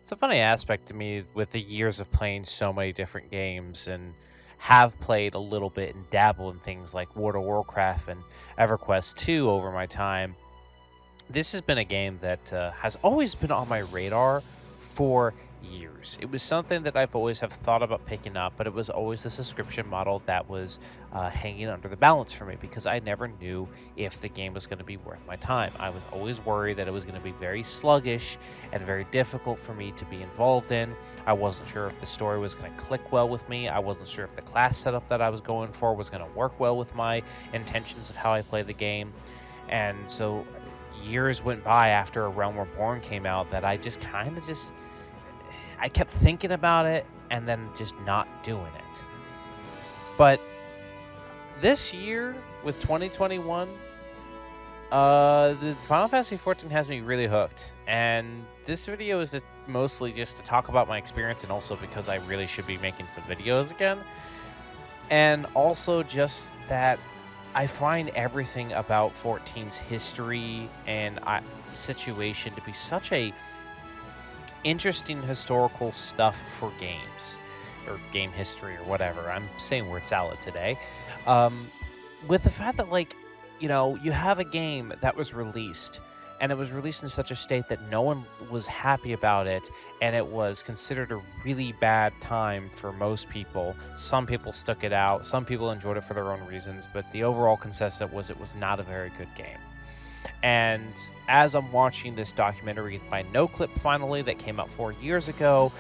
It's a funny aspect to me with the years of playing so many different games and have played a little bit and dabble in things like World of Warcraft and EverQuest 2 over my time. This has been a game that has always been on my radar for years. It was something that I've always have thought about picking up, but it was always the subscription model that was hanging under the balance for me because I never knew if the game was going to be worth my time. I was always worried that it was going to be very sluggish and very difficult for me to be involved in. I wasn't sure if the story was going to click well with me. I wasn't sure if the class setup that I was going for was going to work well with my intentions of how I play the game. And so years went by after A Realm Reborn came out that I just kind of I kept thinking about it and then just not doing it. But this year with 2021, the Final Fantasy XIV has me really hooked, and this video is mostly just to talk about my experience, and also because I really should be making some videos again, and also just that I find everything about 14's history and situation to be such a interesting historical stuff for games, or game history, or whatever. I'm saying word salad today. With the fact that, like, you have a game that was released, and it was released in such a state that no one was happy about it, and it was considered a really bad time for most people. Some people stuck it out, some people enjoyed it for their own reasons, but the overall consensus was it was not a very good game. And as I'm watching this documentary by NoClip finally that came out 4 years ago,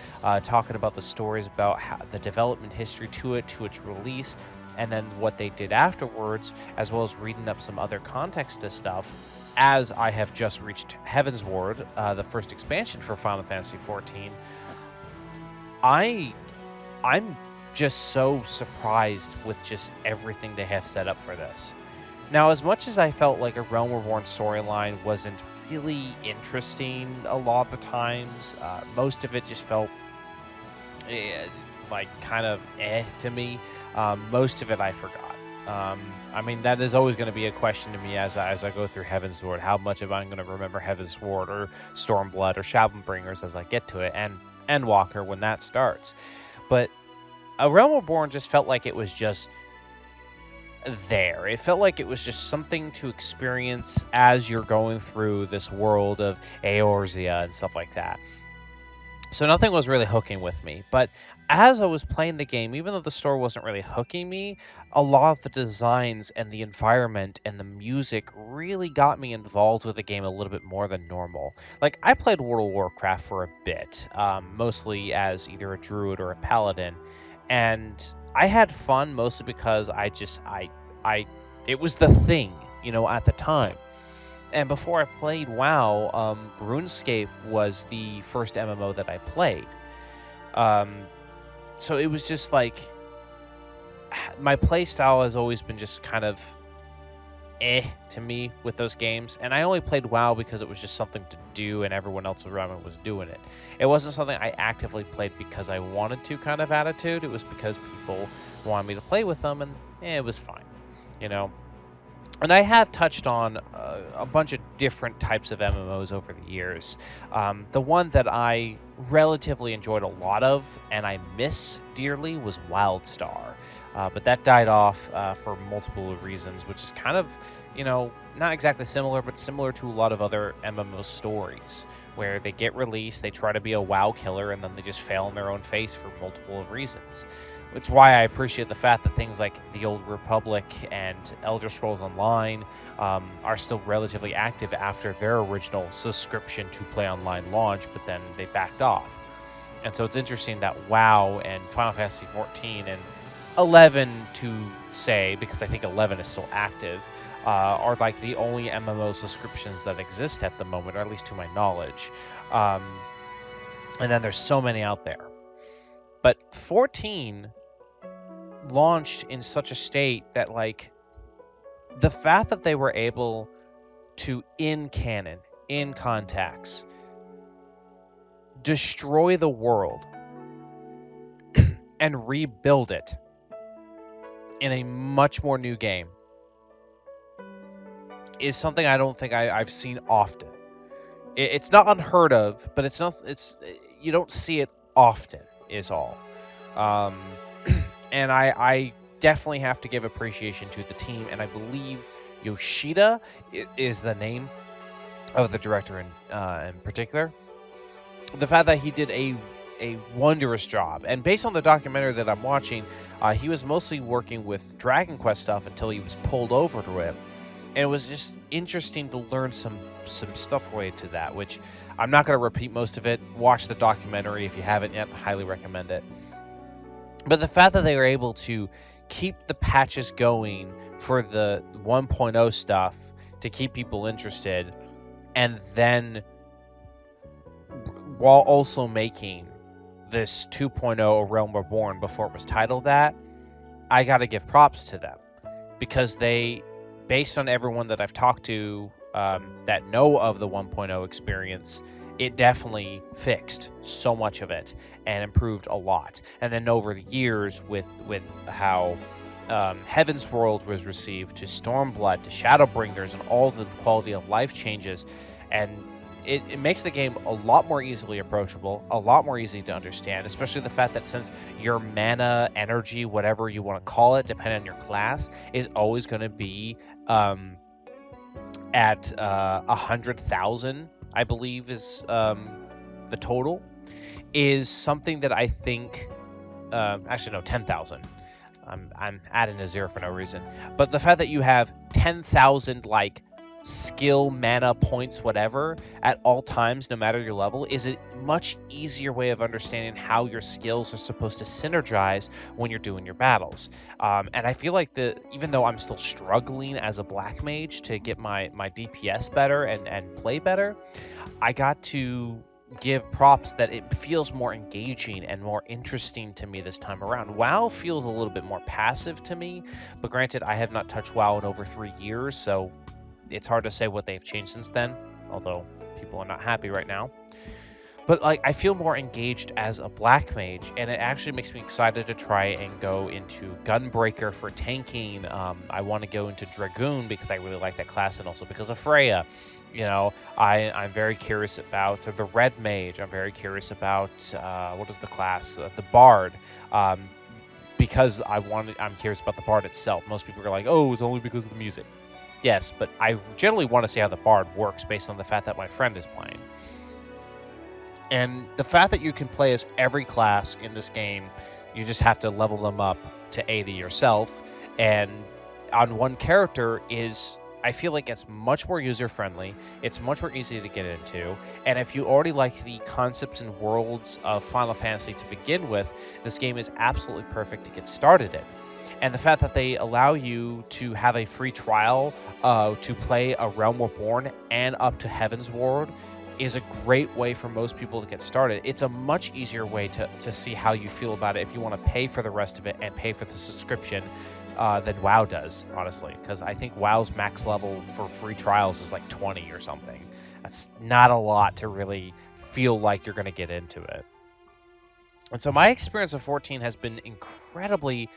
talking about the stories about the development history to its release, and then what they did afterwards, as well as reading up some other context to stuff, as I have just reached Heaven's Ward, the first expansion for Final Fantasy XIV, I'm just so surprised with just everything they have set up for this. Now, as much as I felt like A Realm Reborn storyline wasn't really interesting a lot of the times, most of it just felt like kind of to me. Most of it I forgot. I mean, that is always going to be a question to me as I go through Heaven's Ward. How much am I going to remember Heaven's Ward or Stormblood or Shadowbringers as I get to it, and Endwalker when that starts. But A Realm Reborn just felt like it was just there. It felt like it was just something to experience as you're going through this world of Eorzea and stuff like that. So nothing was really hooking with me. But as I was playing the game, even though the story wasn't really hooking me, a lot of the designs and the environment and the music really got me involved with the game a little bit more than normal. Like, I played World of Warcraft for a bit, mostly as either a druid or a paladin, and I had fun mostly because it was the thing, at the time. And before I played WoW, RuneScape was the first MMO that I played. So it was just like, my play style has always been just kind of to me with those games. And I only played WoW because it was just something to do and everyone else around me was doing it. It wasn't something I actively played because I wanted to kind of attitude. It was because people wanted me to play with them, and it was fine, And I have touched on a bunch of different types of MMOs over the years. The one that I relatively enjoyed a lot of and I miss dearly was WildStar. But that died off for multiple reasons, which is kind of, not exactly similar, but similar to a lot of other MMO stories, where they get released, they try to be a WoW killer, and then they just fail in their own face for multiple reasons. Which is why I appreciate the fact that things like The Old Republic and Elder Scrolls Online are still relatively active after their original subscription to Play Online launch, but then they backed off. And so it's interesting that WoW and Final Fantasy XIV and 11 to say, because I think 11 is still active, are like the only MMO subscriptions that exist at the moment, or at least to my knowledge. And then there's so many out there. But 14 launched in such a state that, like, the fact that they were able to, in canon, in context, destroy the world and rebuild it in a much more new game is something I don't think I've seen often. It's not unheard of, but it's not. It's you don't see it often, is all. Um, and I definitely have to give appreciation to the team, and I believe Yoshida is the name of the director in particular. The fact that he did a wondrous job, and based on the documentary that I'm watching, he was mostly working with Dragon Quest stuff until he was pulled over to it, and it was just interesting to learn some stuff related to that, which I'm not going to repeat most of it. Watch the documentary if you haven't yet. Highly recommend it. But the fact that they were able to keep the patches going for the 1.0 stuff to keep people interested, and then while also making this 2.0 A Realm Reborn before it was titled that, I got to give props to them, because they, based on everyone that I've talked to that know of the 1.0 experience, it definitely fixed so much of it and improved a lot. And then over the years, with how Heaven's World was received, to Stormblood, to Shadowbringers, and all the quality of life changes, and it makes the game a lot more easily approachable, a lot more easy to understand, especially the fact that since your mana, energy, whatever you want to call it, depending on your class, is always going to be at 100,000, I believe is the total, is something that I think, actually no, 10,000. I'm adding a zero for no reason. But the fact that you have 10,000 like skill, mana, points, whatever, at all times, no matter your level, is a much easier way of understanding how your skills are supposed to synergize when you're doing your battles. And I feel like even though I'm still struggling as a black mage to get my DPS better and play better, I got to give props that it feels more engaging and more interesting to me this time around. WoW feels a little bit more passive to me, but granted, I have not touched WoW in over 3 years, so it's hard to say what they've changed since then, although people are not happy right now. But like, I feel more engaged as a black mage, and it actually makes me excited to try and go into Gunbreaker for tanking. I want to go into Dragoon because I really like that class, and also because of Freya. You know, I'm very curious about the Red Mage. I'm very curious about what is the class, the Bard. Because I'm curious about the Bard itself. Most people are like, oh, it's only because of the music. Yes, but I generally want to see how the Bard works based on the fact that my friend is playing. And the fact that you can play as every class in this game, you just have to level them up to 80 yourself. And on one character is, I feel like it's much more user-friendly. It's much more easy to get into. And if you already like the concepts and worlds of Final Fantasy to begin with, this game is absolutely perfect to get started in. And the fact that they allow you to have a free trial to play A Realm Reborn and up to Heaven's World is a great way for most people to get started. It's a much easier way to see how you feel about it if you want to pay for the rest of it and pay for the subscription than WoW does, honestly. Because I think WoW's max level for free trials is like 20 or something. That's not a lot to really feel like you're going to get into it. And so my experience of 14 has been incredibly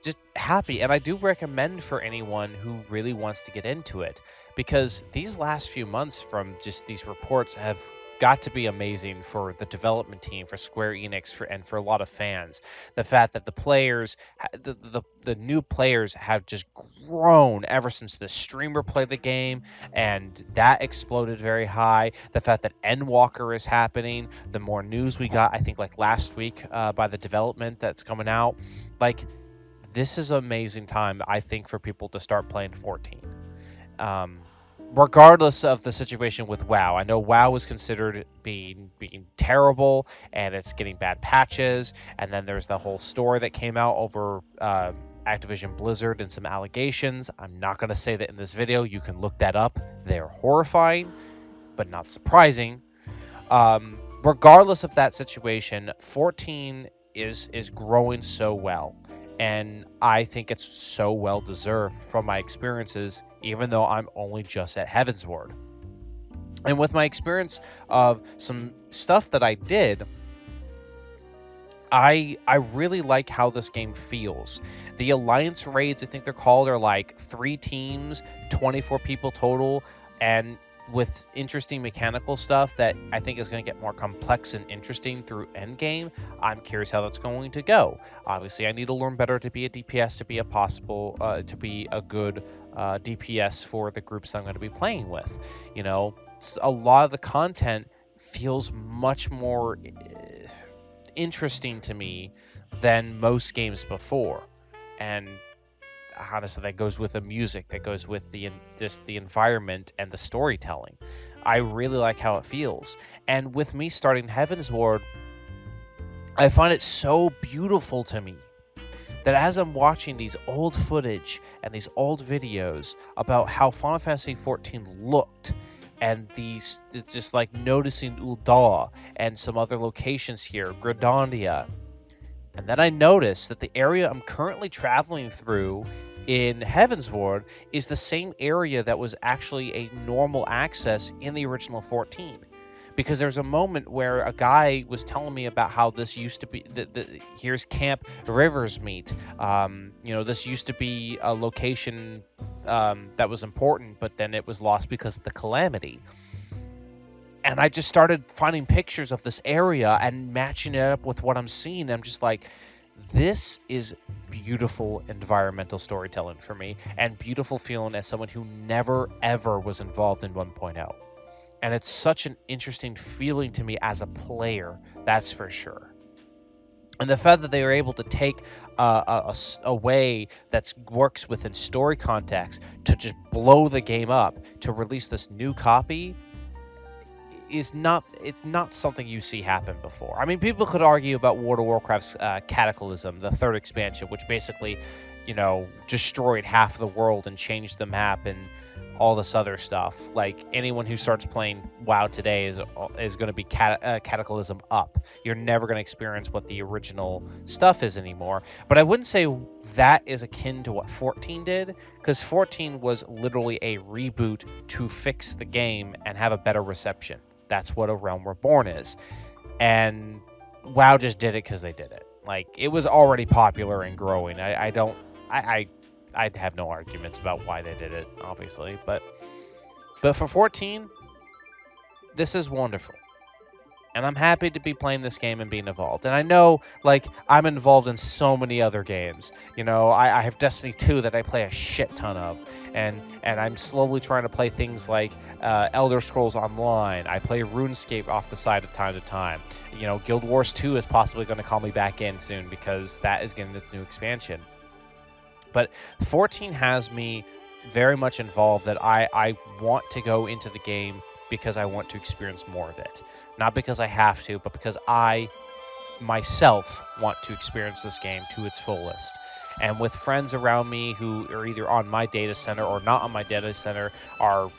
just happy, and I do recommend for anyone who really wants to get into it, because these last few months from just these reports have got to be amazing for the development team, for Square Enix, and for a lot of fans. The fact that the players, the new players have just grown ever since the streamer played the game, and that exploded very high. The fact that Endwalker is happening, the more news we got, I think like last week by the development that's coming out, like, this is an amazing time, I think, for people to start playing 14. Regardless of the situation with WoW. I know WoW was considered being terrible, and it's getting bad patches, and then there's the whole story that came out over Activision Blizzard and some allegations. I'm not going to say that in this video. You can look that up. They're horrifying, but not surprising. Regardless of that situation, 14 is growing so well. And I think it's so well deserved from my experiences, even though I'm only just at Heavensward. And with my experience of some stuff that I did, I really like how this game feels. The Alliance raids, I think they're called, are like 3 teams, 24 people total, and with interesting mechanical stuff that I think is going to get more complex and interesting through endgame. I'm curious how that's going to go. Obviously, I need to learn better to be a DPS, to be a good DPS for the groups that I'm going to be playing with. You know, a lot of the content feels much more interesting to me than most games before, and honestly, that goes with the music, that goes with the environment and the storytelling. I really like how it feels. And with me starting Heaven's Ward, I find it so beautiful to me that as I'm watching these old footage and these old videos about how Final Fantasy XIV looked, and these just like noticing Ul'dah and some other locations here, Gridania, and then I noticed that the area I'm currently traveling through in Heaven's Ward is the same area that was actually a normal access in the original 14. Because there's a moment where a guy was telling me about how this used to be, here's Camp Rivers Meet. This used to be a location that was important, but then it was lost because of the calamity. And I just started finding pictures of this area and matching it up with what I'm seeing. I'm just like, this is beautiful environmental storytelling for me, and beautiful feeling as someone who never, ever was involved in 1.0. And it's such an interesting feeling to me as a player, that's for sure. And the fact that they were able to take a way that works within story context to just blow the game up, to release this new copy, it's not something you see happen before. I mean, people could argue about World of Warcraft's Cataclysm, the third expansion, which basically, destroyed half of the world and changed the map and all this other stuff. Like, anyone who starts playing WoW today is going to be Cataclysm up. You're never going to experience what the original stuff is anymore. But I wouldn't say that is akin to what 14 did, because 14 was literally a reboot to fix the game and have a better reception. That's what A Realm Reborn is. And WoW just did it because they did it. Like, it was already popular and growing. I have no arguments about why they did it, obviously. But for 14, this is wonderful. And I'm happy to be playing this game and being involved. And I know, like, I'm involved in so many other games. I have Destiny 2 that I play a shit ton of. And I'm slowly trying to play things like Elder Scrolls Online. I play RuneScape off the side of time to time. Guild Wars 2 is possibly going to call me back in soon because that is getting its new expansion. But 14 has me very much involved that I want to go into the game because I want to experience more of it. Not because I have to, but because I myself want to experience this game to its fullest. And with friends around me who are either on my data center or not on my data center are,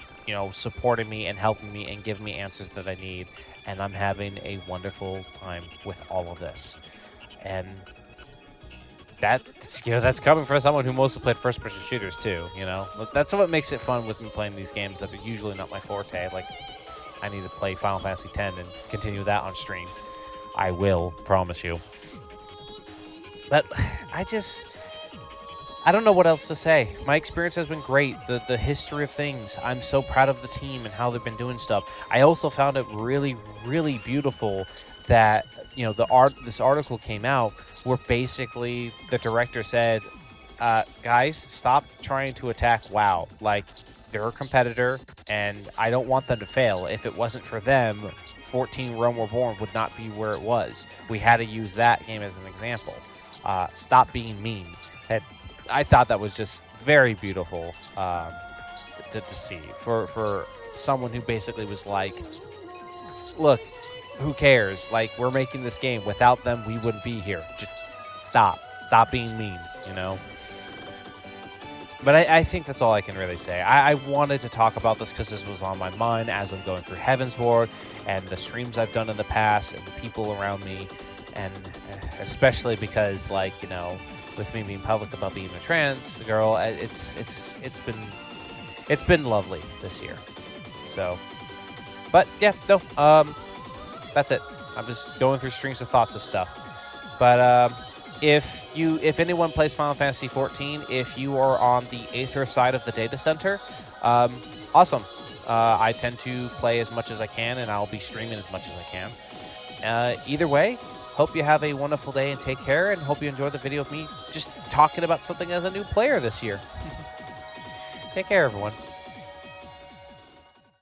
supporting me and helping me and giving me answers that I need. And I'm having a wonderful time with all of this. And that's coming from someone who mostly played first-person shooters too. That's what makes it fun with me playing these games that are usually not my forte. Like, I need to play Final Fantasy X and continue that on stream. I will, promise you. But I don't know what else to say. My experience has been great. The history of things. I'm so proud of the team and how they've been doing stuff. I also found it really, really beautiful that this article came out where basically the director said, guys, stop trying to attack WoW. Like, they're a competitor, and I don't want them to fail. If it wasn't for them, 14 Realm Reborn would not be where it was. We had to use that game as an example. Stop being mean. I thought that was just very beautiful to see for someone who basically was like, look, who cares? Like, we're making this game. Without them, we wouldn't be here. Just stop being mean, But I think that's all I can really say. I wanted to talk about this because this was on my mind as I'm going through Heaven's Ward and the streams I've done in the past and the people around me, and especially because, with me being public about being a trans girl, it's been lovely this year. So, but yeah, no, that's it. I'm just going through strings of thoughts of stuff. But if anyone plays Final Fantasy XIV, if you are on the Aether side of the data center, awesome. I tend to play as much as I can, and I'll be streaming as much as I can. Either way, hope you have a wonderful day and take care, and hope you enjoy the video of me just talking about something as a new player this year. Take care, everyone.